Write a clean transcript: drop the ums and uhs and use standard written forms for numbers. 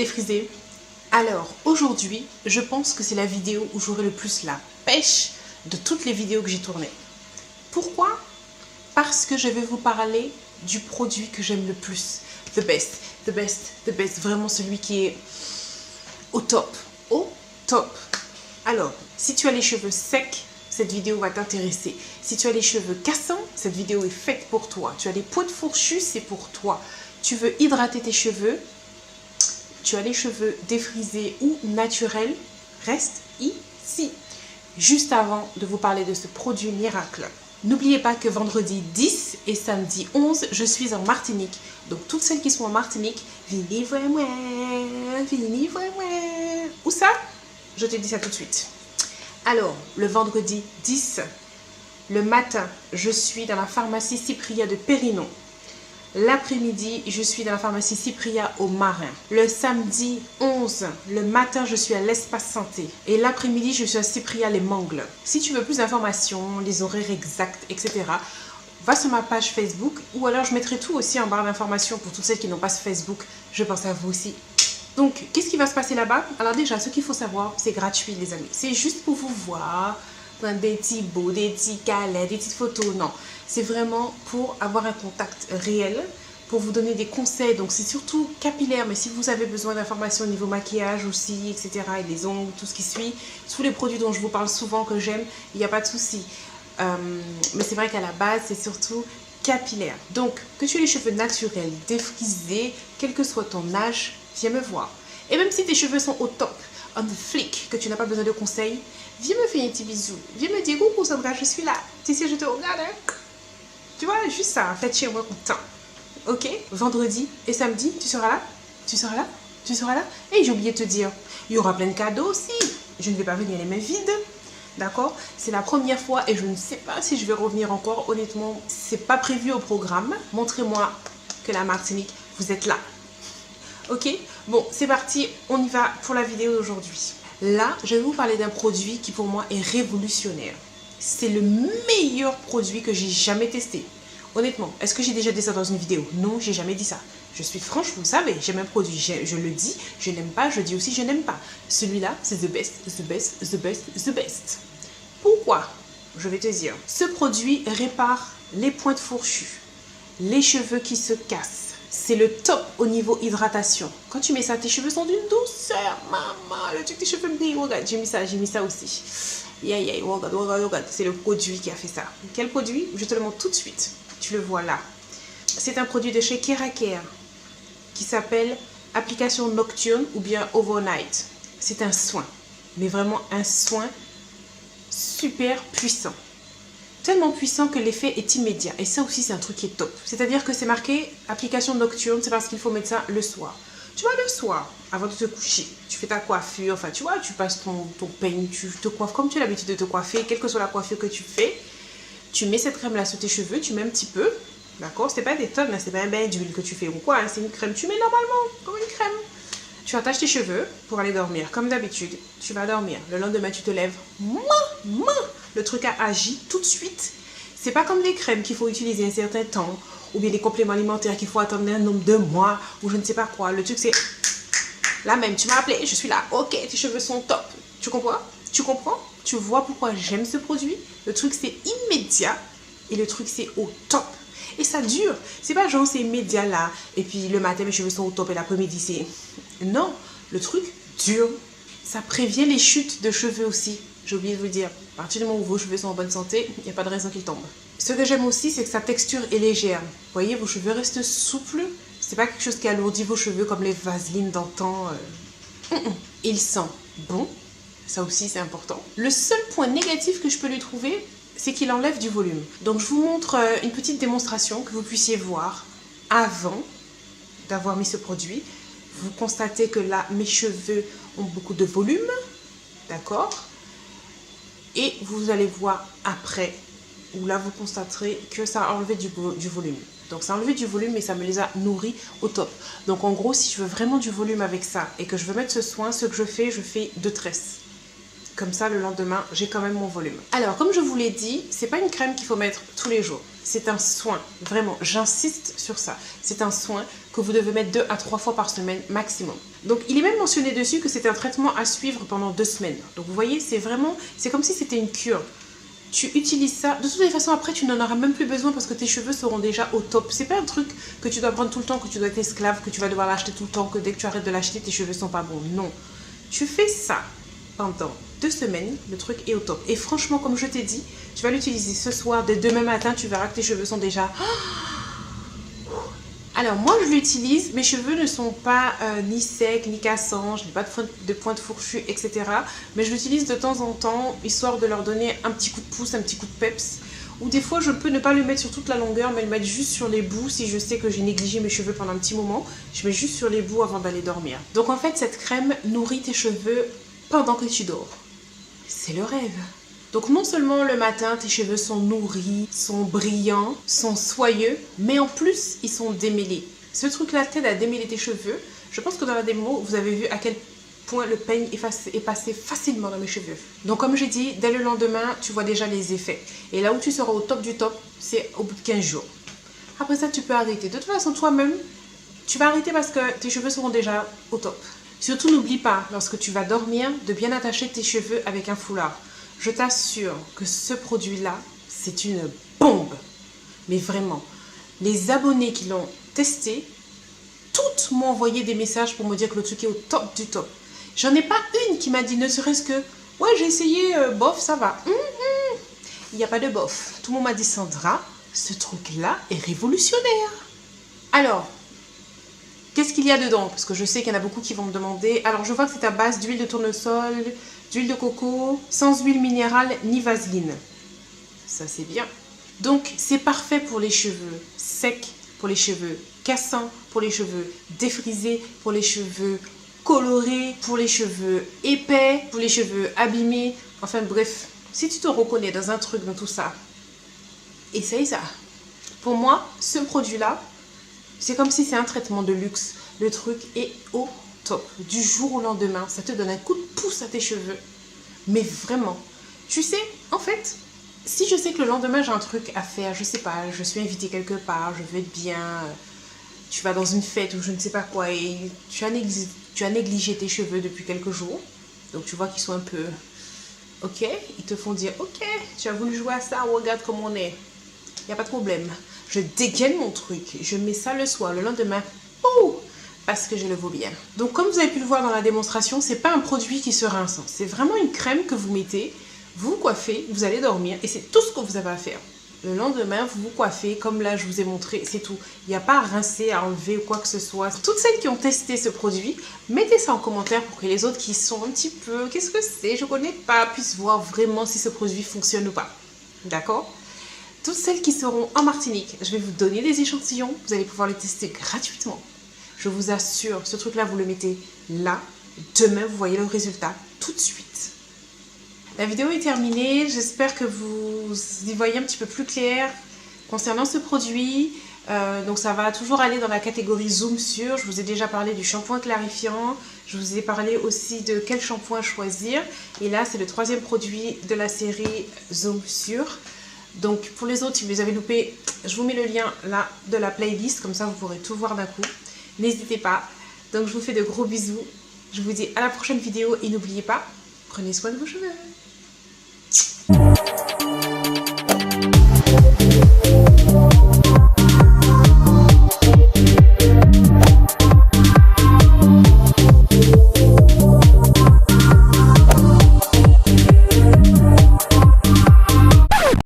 défrisé. Alors aujourd'hui, je pense que c'est la vidéo où j'aurai le plus la pêche de toutes les vidéos que j'ai tournées. Pourquoi? Parce que je vais vous parler du produit que j'aime le plus. The best, the best, the best. Vraiment celui qui est au top. Au top. Alors, si tu as les cheveux secs, cette vidéo va t'intéresser. Si tu as les cheveux cassants, cette vidéo est faite pour toi. Tu as des pointes fourchues, c'est pour toi. Tu veux hydrater tes cheveux, tu as les cheveux défrisés ou naturels, reste ici. Juste avant de vous parler de ce produit miracle. N'oubliez pas que vendredi 10 et samedi 11, je suis en Martinique. Donc toutes celles qui sont en Martinique, venez voir moi, venez voir moi. Où ça? Je te dis ça tout de suite. Alors, le vendredi 10, le matin, je suis dans la pharmacie Cypria de Périnon. L'après-midi, je suis dans la pharmacie Cypria au Marin. Le samedi 11, le matin, je suis à l'Espace Santé. Et l'après-midi, je suis à Cypria les Mangles. Si tu veux plus d'informations, les horaires exacts, etc., va sur ma page Facebook ou alors je mettrai tout aussi en barre d'informations pour toutes celles qui n'ont pas ce Facebook. Je pense à vous aussi. Donc, qu'est-ce qui va se passer là-bas? Alors déjà, ce qu'il faut savoir, c'est gratuit, les amis. C'est juste pour vous voir, prendre des petits beaux, des petits câlins, des petites photos. Non, c'est vraiment pour avoir un contact réel, pour vous donner des conseils. Donc, c'est surtout capillaire, mais si vous avez besoin d'informations au niveau maquillage aussi, etc., et les ongles, tout ce qui suit, tous les produits dont je vous parle souvent, que j'aime, il n'y a pas de souci. Mais c'est vrai qu'à la base, c'est surtout capillaire. Donc, que tu aies les cheveux naturels, défrisés, quel que soit ton âge, viens me voir. Et même si tes cheveux sont au top, on the flick, que tu n'as pas besoin de conseils, viens me faire un petit bisou. Viens me dire, coucou Sandra, je suis là. Tu sais, je te regarde. Hein? Tu vois, juste ça, faites chez moi content. Ok? Vendredi et samedi, tu seras là? Tu seras là? Tu seras là? Et j'ai oublié de te dire, il y aura plein de cadeaux aussi. Je ne vais pas venir les mains vides. D'accord? C'est la première fois et je ne sais pas si je vais revenir encore. Honnêtement, c'est pas prévu au programme. Montrez-moi que la Martinique, vous êtes là. Ok? Bon, c'est parti. On y va pour la vidéo d'aujourd'hui. Là, je vais vous parler d'un produit qui pour moi est révolutionnaire. C'est le meilleur produit que j'ai jamais testé. Honnêtement, est-ce que j'ai déjà dit ça dans une vidéo? Non, j'ai jamais dit ça. Je suis franche, vous savez, j'aime un produit, je le dis, je n'aime pas, je dis aussi je n'aime pas. Celui-là, c'est the best, the best, the best, the best. Pourquoi? Je vais te dire. Ce produit répare les pointes fourchues, les cheveux qui se cassent. C'est le top au niveau hydratation. Quand tu mets ça, tes cheveux sont d'une douceur. Maman, le truc, tes cheveux brillent. Regarde, j'ai mis ça aussi. Regarde, c'est le produit qui a fait ça. Quel produit? Je te le montre tout de suite. Tu le vois là. C'est un produit de chez Keraker qui s'appelle application nocturne ou bien overnight. C'est un soin, mais vraiment un soin super puissant. Tellement puissant que l'effet est immédiat. Et ça aussi, c'est un truc qui est top. C'est-à-dire que c'est marqué application nocturne, c'est parce qu'il faut mettre ça le soir. Tu vois, le soir, avant de te coucher, tu fais ta coiffure, enfin, tu vois, tu passes ton peigne, tu te coiffes comme tu as l'habitude de te coiffer, quelle que soit la coiffure que tu fais. Tu mets cette crème-là sur tes cheveux, tu mets un petit peu, d'accord? C'est pas des tonnes, c'est pas un bain d'huile que tu fais ou quoi, hein, c'est une crème. Tu mets normalement, comme une crème. Tu attaches tes cheveux pour aller dormir, comme d'habitude. Tu vas dormir. Le lendemain, tu te lèves. Le truc a agi tout de suite. C'est pas comme des crèmes qu'il faut utiliser un certain temps, ou bien des compléments alimentaires qu'il faut attendre un nombre de mois, ou je ne sais pas quoi. Le truc, c'est là même. Tu m'as appelé, je suis là. Ok, tes cheveux sont top. Tu comprends? Tu comprends? Tu vois pourquoi j'aime ce produit? Le truc, c'est immédiat. Et le truc, c'est au top. Et ça dure. C'est pas genre, c'est immédiat là. Et puis le matin, mes cheveux sont au top. Et l'après-midi, c'est... Non, le truc dure. Ça prévient les chutes de cheveux aussi. J'ai oublié de vous dire. À partir du moment où vos cheveux sont en bonne santé, il n'y a pas de raison qu'ils tombent. Ce que j'aime aussi, c'est que sa texture est légère. Vous voyez, vos cheveux restent souples. C'est pas quelque chose qui alourdit vos cheveux comme les vaselines d'antan. Il sent bon. Ça aussi, c'est important. Le seul point négatif que je peux lui trouver, c'est qu'il enlève du volume. Donc, je vous montre une petite démonstration que vous puissiez voir avant d'avoir mis ce produit. Vous constatez que là, mes cheveux ont beaucoup de volume. D'accord? Et vous allez voir après, où là, vous constaterez que ça a enlevé du volume. Donc, ça a enlevé du volume et ça me les a nourris au top. Donc, en gros, si je veux vraiment du volume avec ça et que je veux mettre ce soin, ce que je fais 2 tresses. Comme ça, le lendemain, j'ai quand même mon volume. Alors, comme je vous l'ai dit, c'est pas une crème qu'il faut mettre tous les jours. C'est un soin, vraiment, j'insiste sur ça. C'est un soin que que vous devez mettre 2 à 3 fois par semaine maximum. Donc il est même mentionné dessus que c'est un traitement à suivre pendant 2 semaines. Donc vous voyez, c'est comme si c'était une cure. Tu utilises ça, de toute façon après tu n'en auras même plus besoin parce que tes cheveux seront déjà au top. C'est pas un truc que tu dois prendre tout le temps, que tu dois être esclave, que tu vas devoir l'acheter tout le temps, que dès que tu arrêtes de l'acheter tes cheveux sont pas bons. Non, tu fais ça pendant 2 semaines, le truc est au top. Et franchement, comme je t'ai dit, tu vas l'utiliser ce soir, dès demain matin, tu verras que tes cheveux sont déjà... Alors moi je l'utilise, mes cheveux ne sont pas ni secs ni cassants, je n'ai pas de pointe fourchue, etc. Mais je l'utilise de temps en temps, histoire de leur donner un petit coup de pouce, un petit coup de peps. Ou des fois je peux ne pas le mettre sur toute la longueur, mais le mettre juste sur les bouts si je sais que j'ai négligé mes cheveux pendant un petit moment. Je mets juste sur les bouts avant d'aller dormir. Donc en fait cette crème nourrit tes cheveux pendant que tu dors. C'est le rêve. Donc non seulement le matin, tes cheveux sont nourris, sont brillants, sont soyeux, mais en plus, ils sont démêlés. Ce truc-là t'aide à démêler tes cheveux. Je pense que dans la démo, vous avez vu à quel point le peigne est passé facilement dans mes cheveux. Donc comme j'ai dit, dès le lendemain, tu vois déjà les effets. Et là où tu seras au top du top, c'est au bout de 15 jours. Après ça, tu peux arrêter. De toute façon, toi-même, tu vas arrêter parce que tes cheveux seront déjà au top. Surtout, n'oublie pas, lorsque tu vas dormir, de bien attacher tes cheveux avec un foulard. Je t'assure que ce produit-là, c'est une bombe. Mais vraiment, les abonnés qui l'ont testé, toutes m'ont envoyé des messages pour me dire que le truc est au top du top. J'en ai pas une qui m'a dit, ne serait-ce que, ouais, j'ai essayé, bof, ça va. Il n'y a pas de bof. Tout le monde m'a dit, Sandra, ce truc-là est révolutionnaire. Alors, qu'est-ce qu'il y a dedans? Parce que je sais qu'il y en a beaucoup qui vont me demander. Alors, je vois que c'est à base d'huile de tournesol, d'huile de coco, sans huile minérale ni vaseline. Ça, c'est bien. Donc, c'est parfait pour les cheveux secs, pour les cheveux cassants, pour les cheveux défrisés, pour les cheveux colorés, pour les cheveux épais, pour les cheveux abîmés. Enfin, bref, si tu te reconnais dans un truc, dans tout ça, essaye ça. Pour moi, ce produit-là, c'est comme si c'est un traitement de luxe. Le truc est au top. Du jour au lendemain, ça te donne un coup de pouce à tes cheveux. Mais vraiment, tu sais, en fait, si je sais que le lendemain j'ai un truc à faire, je sais pas, je suis invitée quelque part, je veux être bien, tu vas dans une fête ou je ne sais pas quoi et tu as négligé tes cheveux depuis quelques jours. Donc tu vois qu'ils sont un peu... Ok, ils te font dire, ok, tu as voulu jouer à ça, regarde comme on est. Il n'y a pas de problème. Je dégaine mon truc, je mets ça le soir, le lendemain, oh, parce que je le vaux bien. Donc comme vous avez pu le voir dans la démonstration, c'est pas un produit qui se rince. C'est vraiment une crème que vous mettez, vous vous coiffez, vous allez dormir et c'est tout ce que vous avez à faire. Le lendemain, vous vous coiffez, comme là je vous ai montré, c'est tout. Il n'y a pas à rincer, à enlever ou quoi que ce soit. Toutes celles qui ont testé ce produit, mettez ça en commentaire pour que les autres qui sont un petit peu, qu'est-ce que c'est, je connais pas, puissent voir vraiment si ce produit fonctionne ou pas. D'accord ? Toutes celles qui seront en Martinique, je vais vous donner des échantillons, vous allez pouvoir les tester gratuitement. Je vous assure, ce truc-là, vous le mettez là, demain, vous voyez le résultat tout de suite. La vidéo est terminée, j'espère que vous y voyez un petit peu plus clair concernant ce produit. Donc ça va toujours aller dans la catégorie Zoom Sur. Je vous ai déjà parlé du shampoing clarifiant, je vous ai parlé aussi de quel shampoing choisir. Et là, c'est le 3e produit de la série Zoom Sur. Donc pour les autres, si vous les avez loupés, je vous mets le lien là de la playlist, comme ça vous pourrez tout voir d'un coup. N'hésitez pas. Donc je vous fais de gros bisous. Je vous dis à la prochaine vidéo et n'oubliez pas, prenez soin de vos cheveux.